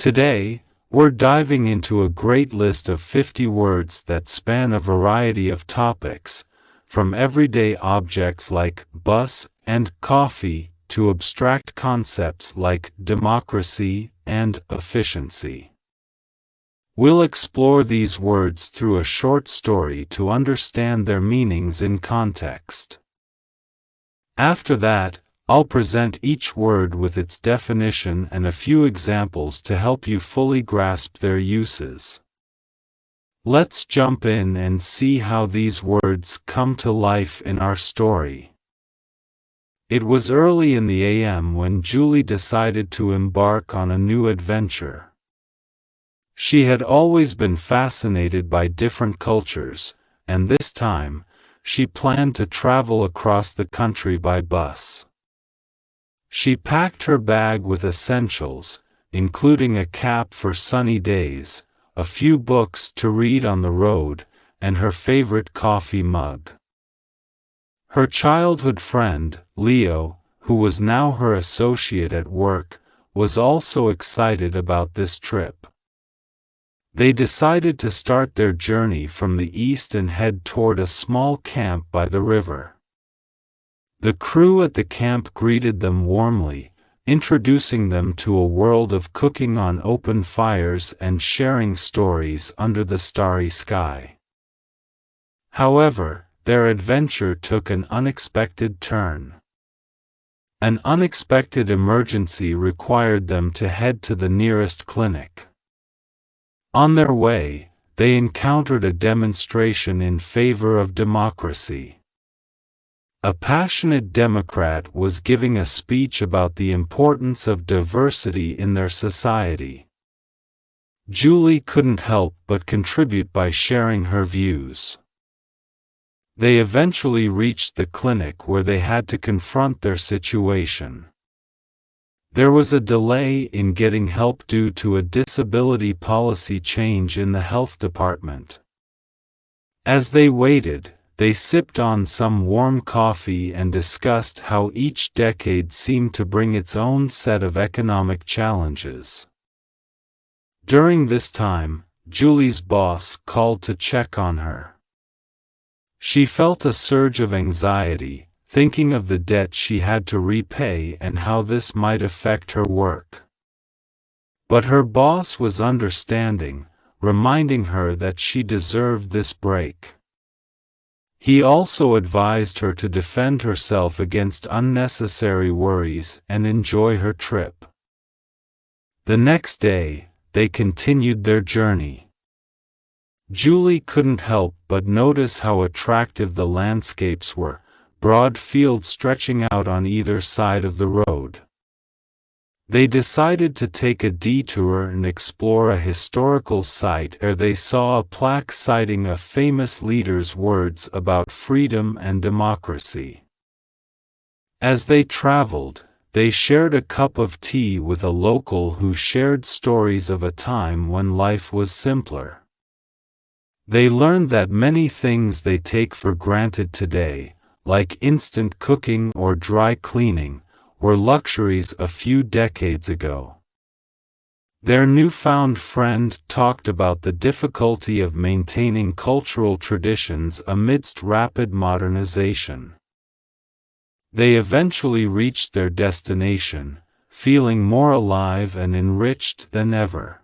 Today, we're diving into a great list of 50 words that span a variety of topics, from everyday objects like bus and coffee to abstract concepts like democracy and efficiency. We'll explore these words through a short story to understand their meanings in context. After that, I'll present each word with its definition and a few examples to help you fully grasp their uses. Let's jump in and see how these words come to life in our story. It was early in the AM when Julie decided to embark on a new adventure. She had always been fascinated by different cultures, and this time, she planned to travel across the country by bus. She packed her bag with essentials, including a cap for sunny days, a few books to read on the road, and her favorite coffee mug. Her childhood friend, Leo, who was now her associate at work, was also excited about this trip. They decided to start their journey from the east and head toward a small camp by the river. The crew at the camp greeted them warmly, introducing them to a world of cooking on open fires and sharing stories under the starry sky. However, their adventure took an unexpected turn. An unexpected emergency required them to head to the nearest clinic. On their way, they encountered a demonstration in favor of democracy. A passionate Democrat was giving a speech about the importance of diversity in their society. Julie couldn't help but contribute by sharing her views. They eventually reached the clinic where they had to confront their situation. There was a delay in getting help due to a disability policy change in the health department. As they waited, they sipped on some warm coffee and discussed how each decade seemed to bring its own set of economic challenges. During this time, Julie's boss called to check on her. She felt a surge of anxiety, thinking of the debt she had to repay and how this might affect her work. But her boss was understanding, reminding her that she deserved this break. He also advised her to defend herself against unnecessary worries and enjoy her trip. The next day, they continued their journey. Julie couldn't help but notice how attractive the landscapes were, broad fields stretching out on either side of the road. They decided to take a detour and explore a historical site where they saw a plaque citing a famous leader's words about freedom and democracy. As they traveled, they shared a cup of tea with a local who shared stories of a time when life was simpler. They learned that many things they take for granted today, like instant cooking or dry cleaning, were luxuries a few decades ago. Their newfound friend talked about the difficulty of maintaining cultural traditions amidst rapid modernization. They eventually reached their destination, feeling more alive and enriched than ever.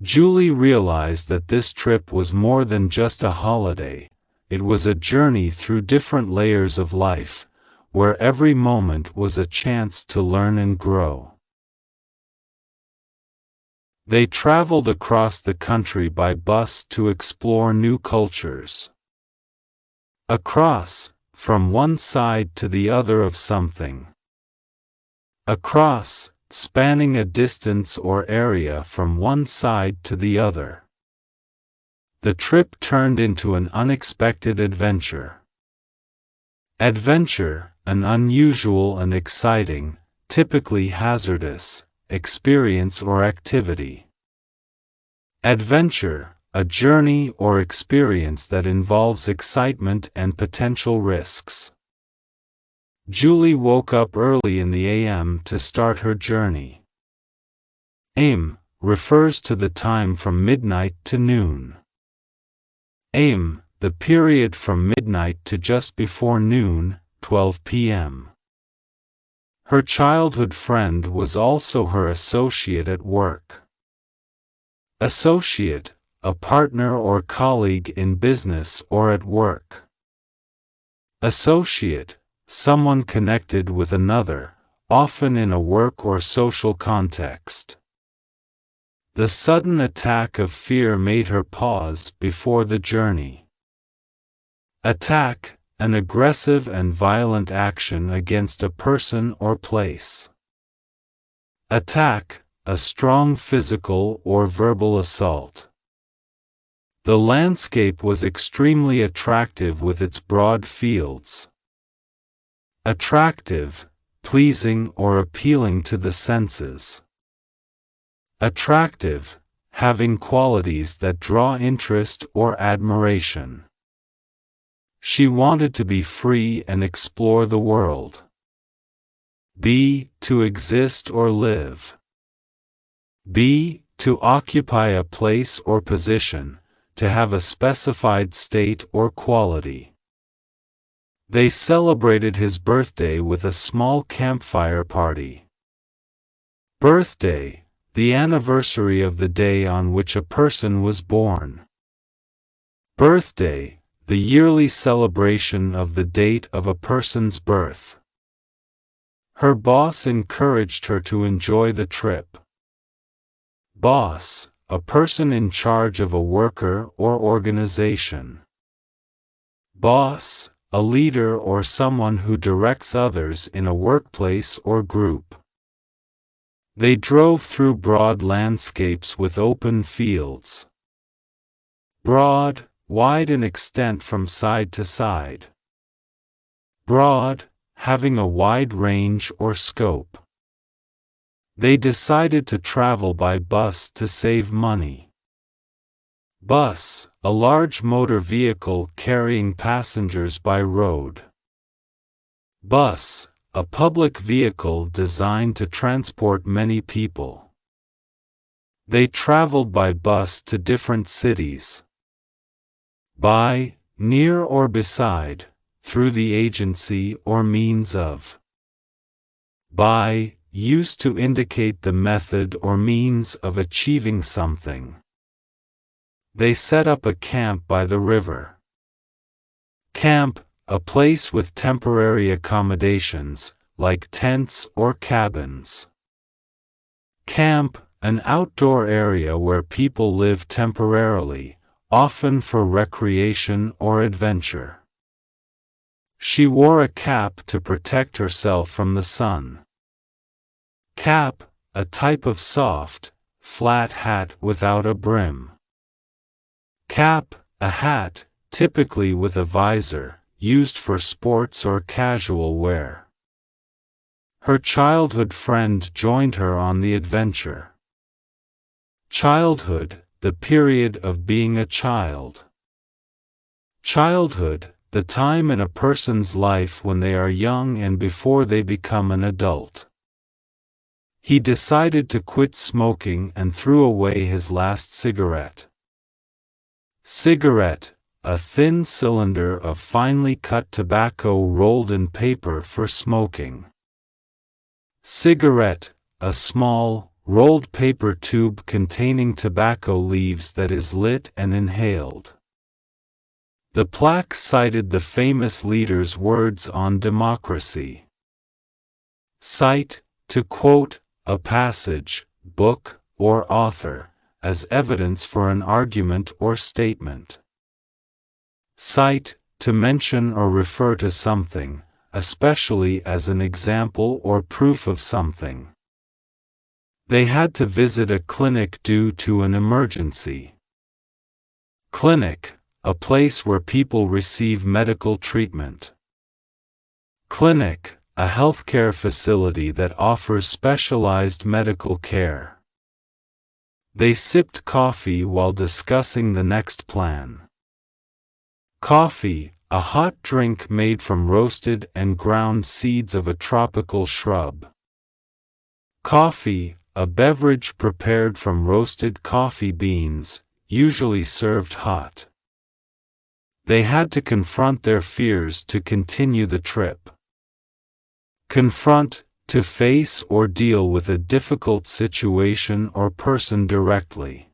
Julie realized that this trip was more than just a holiday, it was a journey through different layers of life, where every moment was a chance to learn and grow. They traveled across the country by bus to explore new cultures. Across, from one side to the other of something. Across, spanning a distance or area from one side to the other. The trip turned into an unexpected adventure. Adventure, an unusual and exciting, typically hazardous, experience or activity. Adventure, a journey or experience that involves excitement and potential risks. Julie woke up early in the AM to start her journey. Aim refers to the time from midnight to noon. Aim, the period from midnight to just before noon, 12 p.m. Her childhood friend was also her associate at work. Associate, a partner or colleague in business or at work. Associate, someone connected with another, often in a work or social context. The sudden attack of fear made her pause before the journey. Attack, an aggressive and violent action against a person or place. Attack, a strong physical or verbal assault. The landscape was extremely attractive with its broad fields. Attractive, pleasing or appealing to the senses. Attractive, having qualities that draw interest or admiration. She wanted to be free and explore the world. B. To exist or live. B. To occupy a place or position, to have a specified state or quality. They celebrated his birthday with a small campfire party. Birthday, the anniversary of the day on which a person was born. Birthday, the yearly celebration of the date of a person's birth. Her boss encouraged her to enjoy the trip. Boss, a person in charge of a worker or organization. Boss, a leader or someone who directs others in a workplace or group. They drove through broad landscapes with open fields. Broad, wide in extent from side to side. Broad, having a wide range or scope. They decided to travel by bus to save money. Bus, a large motor vehicle carrying passengers by road. Bus, a public vehicle designed to transport many people. They traveled by bus to different cities. By, near or beside, through the agency or means of. By, used to indicate the method or means of achieving something. They set up a camp by the river. Camp, a place with temporary accommodations, like tents or cabins. Camp, an outdoor area where people live temporarily, often for recreation or adventure. She wore a cap to protect herself from the sun. Cap, a type of soft, flat hat without a brim. Cap, a hat, typically with a visor, used for sports or casual wear. Her childhood friend joined her on the adventure. Childhood, the period of being a child. Childhood, the time in a person's life when they are young and before they become an adult. He decided to quit smoking and threw away his last cigarette. Cigarette, a thin cylinder of finely cut tobacco rolled in paper for smoking. Cigarette, a small, rolled paper tube containing tobacco leaves that is lit and inhaled. The plaque cited the famous leader's words on democracy. Cite, to quote, a passage, book, or author, as evidence for an argument or statement. Cite, to mention or refer to something, especially as an example or proof of something. They had to visit a clinic due to an emergency. Clinic, a place where people receive medical treatment. Clinic, a healthcare facility that offers specialized medical care. They sipped coffee while discussing the next plan. Coffee, a hot drink made from roasted and ground seeds of a tropical shrub. Coffee, a beverage prepared from roasted coffee beans, usually served hot. They had to confront their fears to continue the trip. Confront, to face or deal with a difficult situation or person directly.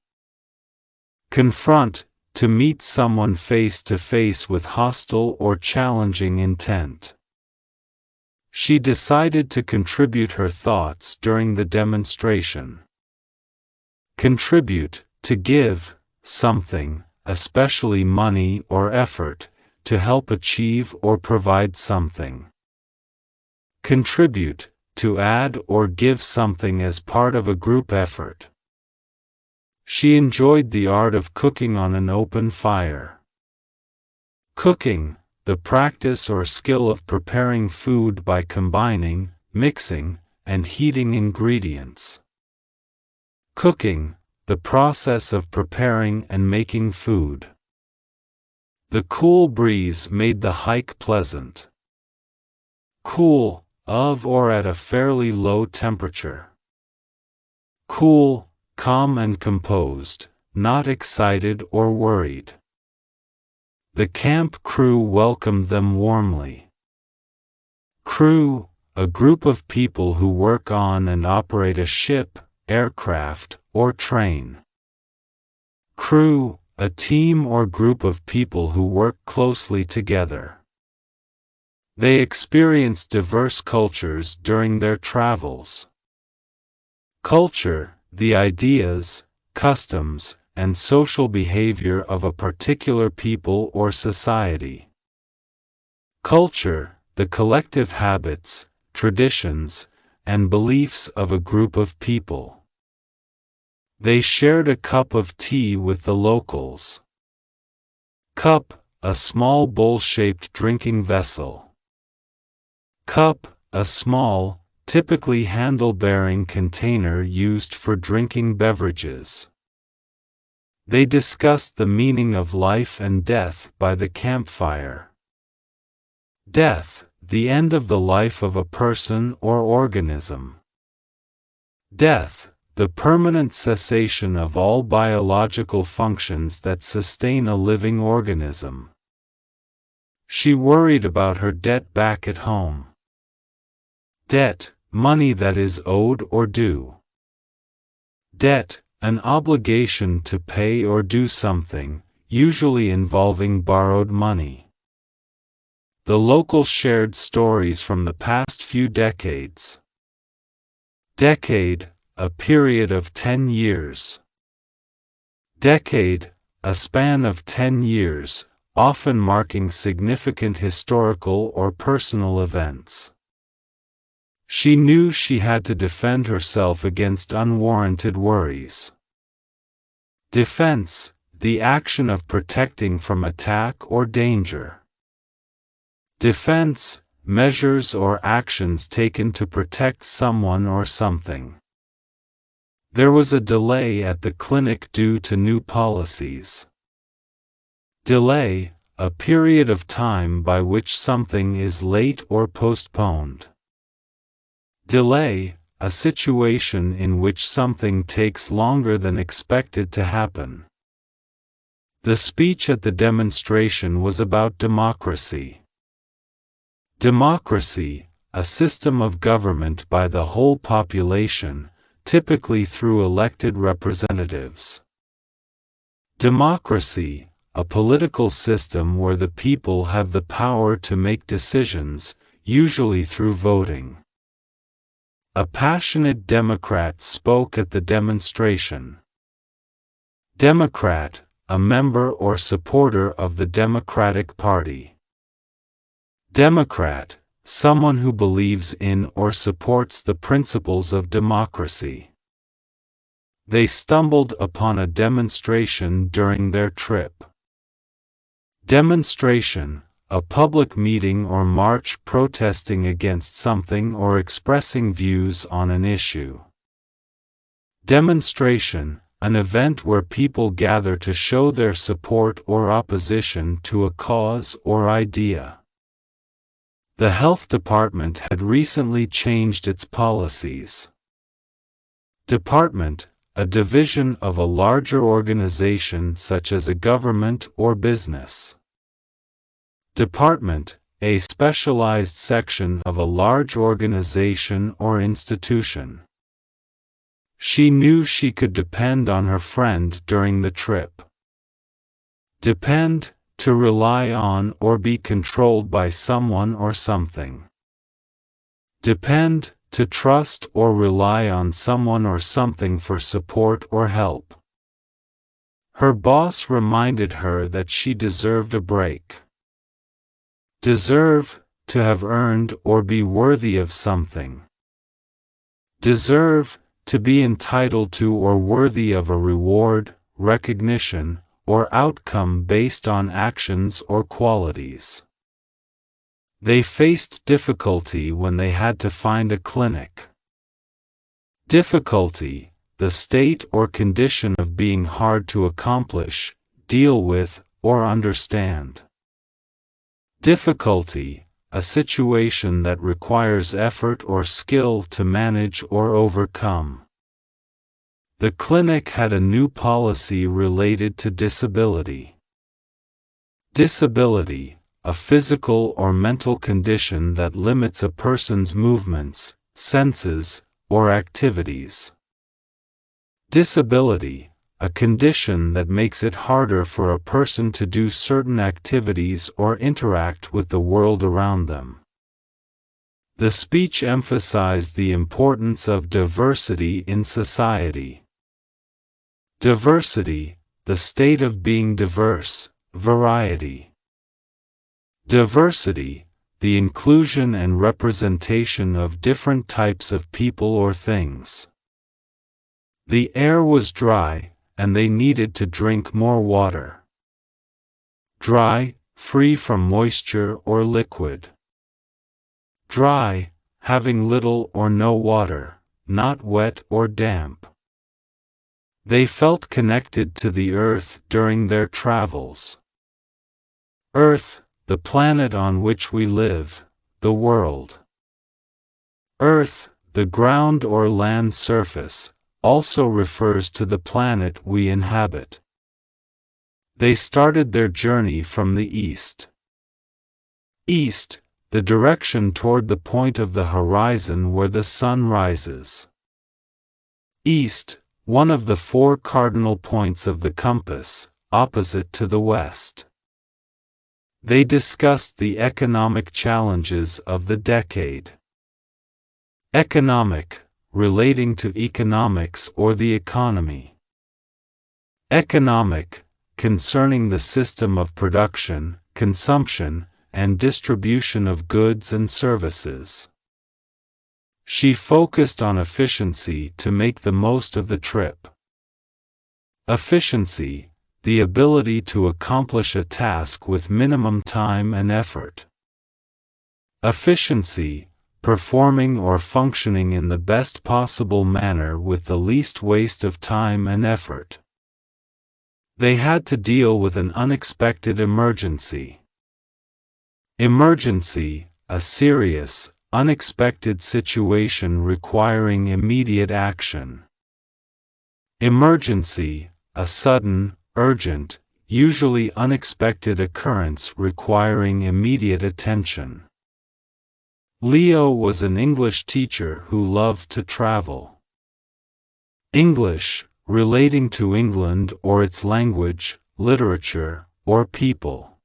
Confront, to meet someone face to face with hostile or challenging intent. She decided to contribute her thoughts during the demonstration. Contribute, to give something, especially money or effort, to help achieve or provide something. Contribute, to add or give something as part of a group effort. She enjoyed the art of cooking on an open fire. Cooking, the practice or skill of preparing food by combining, mixing, and heating ingredients. Cooking, the process of preparing and making food. The cool breeze made the hike pleasant. Cool, of or at a fairly low temperature. Cool, calm and composed, not excited or worried. The camp crew welcomed them warmly. Crew, a group of people who work on and operate a ship, aircraft, or train. Crew, a team or group of people who work closely together. They experienced diverse cultures during their travels. Culture, the ideas, customs, and social behavior of a particular people or society. Culture, the collective habits, traditions, and beliefs of a group of people. They shared a cup of tea with the locals. Cup, a small bowl-shaped drinking vessel. Cup, a small, typically handle-bearing container used for drinking beverages. They discussed the meaning of life and death by the campfire. Death, the end of the life of a person or organism. Death, the permanent cessation of all biological functions that sustain a living organism. She worried about her debt back at home. Debt, money that is owed or due. Debt, an obligation to pay or do something, usually involving borrowed money. The locals shared stories from the past few decades. Decade, a period of 10 years. Decade, a span of 10 years, often marking significant historical or personal events. She knew she had to defend herself against unwarranted worries. Defense, the action of protecting from attack or danger. Defense, measures or actions taken to protect someone or something. There was a delay at the clinic due to new policies. Delay, a period of time by which something is late or postponed. Delay, a situation in which something takes longer than expected to happen. The speech at the demonstration was about democracy. Democracy, a system of government by the whole population, typically through elected representatives. Democracy, a political system where the people have the power to make decisions, usually through voting. A passionate Democrat spoke at the demonstration. Democrat, a member or supporter of the Democratic Party. Democrat, someone who believes in or supports the principles of democracy. They stumbled upon a demonstration during their trip. Demonstration, a public meeting or march protesting against something or expressing views on an issue. Demonstration, an event where people gather to show their support or opposition to a cause or idea. The health department had recently changed its policies. Department, a division of a larger organization such as a government or business. Department, a specialized section of a large organization or institution. She knew she could depend on her friend during the trip. Depend, to rely on or be controlled by someone or something. Depend, to trust or rely on someone or something for support or help. Her boss reminded her that she deserved a break. Deserve, to have earned or be worthy of something. Deserve, to be entitled to or worthy of a reward, recognition, or outcome based on actions or qualities. They faced difficulty when they had to find a clinic. Difficulty, the state or condition of being hard to accomplish, deal with, or understand. Difficulty, a situation that requires effort or skill to manage or overcome. The clinic had a new policy related to disability. Disability, a physical or mental condition that limits a person's movements, senses, or activities. Disability, a condition that makes it harder for a person to do certain activities or interact with the world around them. The speech emphasized the importance of diversity in society. Diversity, the state of being diverse, variety. Diversity, the inclusion and representation of different types of people or things. The air was dry, and they needed to drink more water. Dry, free from moisture or liquid. Dry, having little or no water, not wet or damp. They felt connected to the earth during their travels. Earth, the planet on which we live, the world. Earth, the ground or land surface, also refers to the planet we inhabit. They started their journey from the east. East, the direction toward the point of the horizon where the sun rises. East, one of the 4 cardinal points of the compass, opposite to the west. They discussed the economic challenges of the decade. Economic, relating to economics or the economy. Economic, concerning the system of production, consumption, and distribution of goods and services. She focused on efficiency to make the most of the trip. Efficiency, the ability to accomplish a task with minimum time and effort. Efficiency, performing or functioning in the best possible manner with the least waste of time and effort. They had to deal with an unexpected emergency. Emergency, a serious, unexpected situation requiring immediate action. Emergency, a sudden, urgent, usually unexpected occurrence requiring immediate attention. Leo was an English teacher who loved to travel. English, relating to England or its language, literature, or people.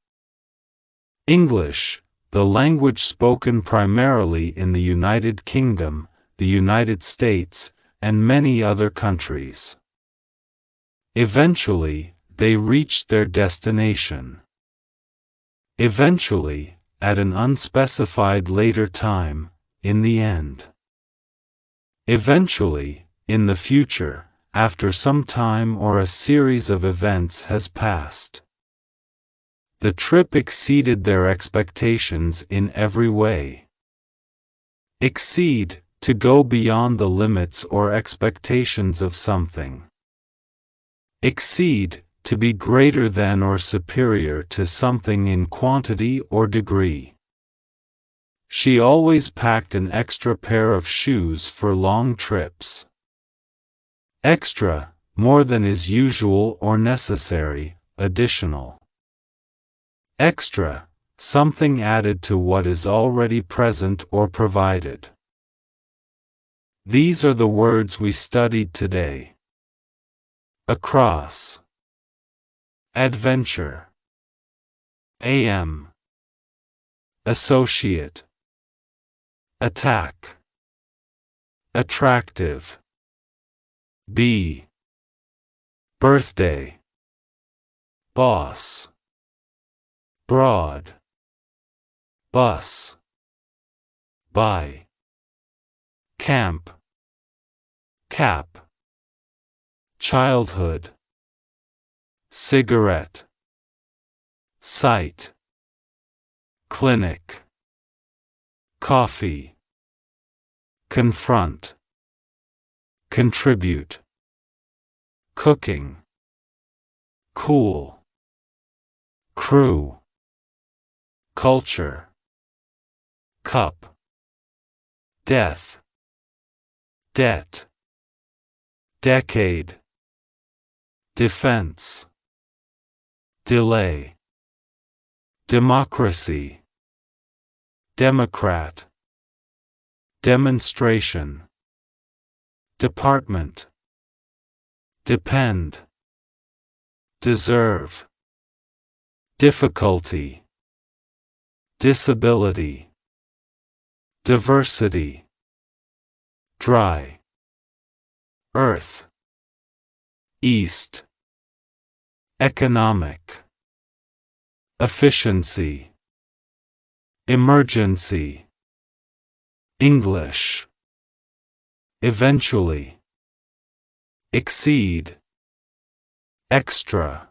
English, the language spoken primarily in the United Kingdom, the United States, and many other countries. Eventually, they reached their destination. Eventually, at an unspecified later time, in the end. Eventually, in the future, after some time or a series of events has passed. The trip exceeded their expectations in every way. Exceed, to go beyond the limits or expectations of something. Exceed, to be greater than or superior to something in quantity or degree. She always packed an extra pair of shoes for long trips. Extra, more than is usual or necessary, additional. Extra, something added to what is already present or provided. These are the words we studied today. Across. Adventure. AM. Associate. Attack. Attractive. B. Birthday. Boss. Broad. Bus. Buy. Camp. Cap. Childhood. Cigarette. Site. Clinic. Coffee. Confront. Contribute. Cooking. Cool. Crew. Culture. Cup. Death. Debt. Decade. Defense. Delay. Democracy. Democrat. Demonstration. Department. Depend. Deserve. Difficulty. Disability. Diversity. Dry. Earth. East. Economic. Efficiency. Emergency. English. Eventually. Exceed. Extra.